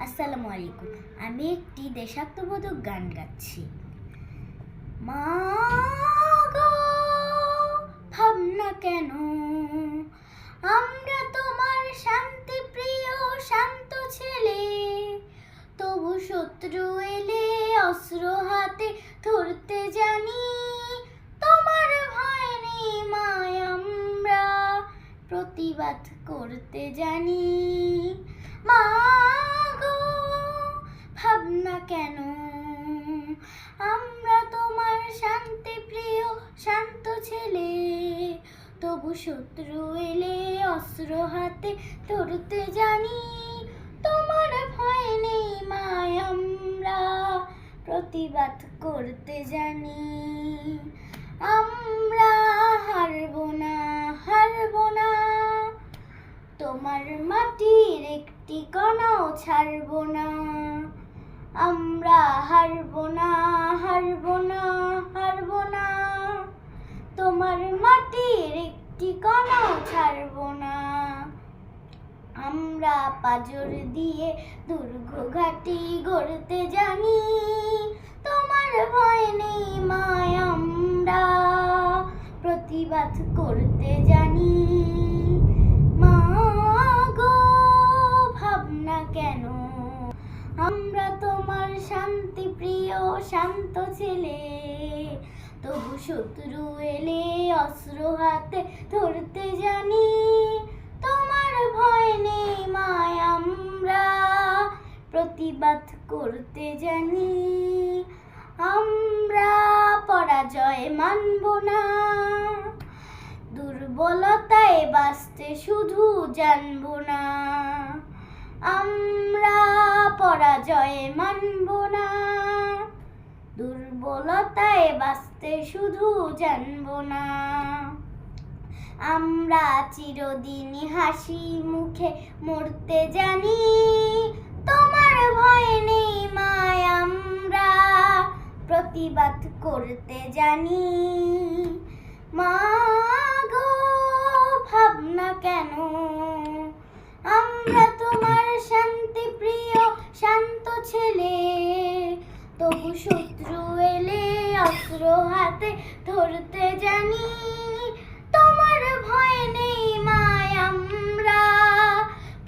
আসসালামু আলাইকুম। আমি একটি দেশাত্মবোধক গান গাচ্ছি। মা গো, ভাবনা কেন আমরা তোমার শান্তি প্রিয় শান্ত ছেলে, তবু শত্রু এলে অস্ত্র হাতে ধরতে জানি। তোমার ভয় নেই মায়, আমরা প্রতিবাদ করতে জানি। মা গো, ভাবনা কেন আমরা তোমার শান্তি প্রিয় শান্ত ছেলে, তবু শত্রু এলে অস্ত্র হাতে ধরতে জানি। তোমার ভয় নেই মায়, আমরা প্রতিবাদ করতে জানি। আমরা হারবো না, হারবো না, তোমার মাটির একটি কণাও ছাড়বো না। আমরা হারবো না, হারবো না, হারবো না, তোমার মাটির একটি কণাও ছাড়বো না। আমরা পাজর দিয়ে দুর্গ ঘাটি গড়তে জানি। তোমার ভয় নেই মায়, আমরা প্রতিবাদ করতে জানি। মা গো, ভাবনা কেন আমরা তোমার শান্তি প্রিয় শান্ত ছেলে, তবু শত্রু এলে অস্ত্র হাতে ধরতে জানি। তোমার ভয় নেই মায়, আমরা প্রতিবাদ করতে জানি। আমরা পরাজয় মানব না, দুর্বলতায় বাঁচতে শুধু জানবো না। আমরা পরাজয় মানব না, দুর্বলতায় বাঁচতে শুধু জানবো না। আমরা চিরদিন হাসি মুখে মরতে জানি। তোমার ভয় নেই মায়, আমরা প্রতিবাদ করতে জানি। মা গো, ভাবনা কেন আমরা তোমার শান্তি প্রিয় শান্ত ছেলে, তবু শত্রু এলে অস্ত্র হাতে ধরতে জানি। তোমার ভয় নেই মায়, আমরা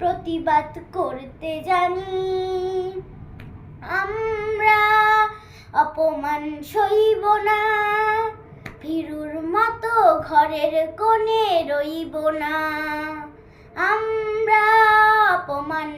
প্রতিবাদ করতে জানি। আমরা অপমান সইব না, ভীরুর মতো ঘরের কোণে রইব না। আমরা অপমান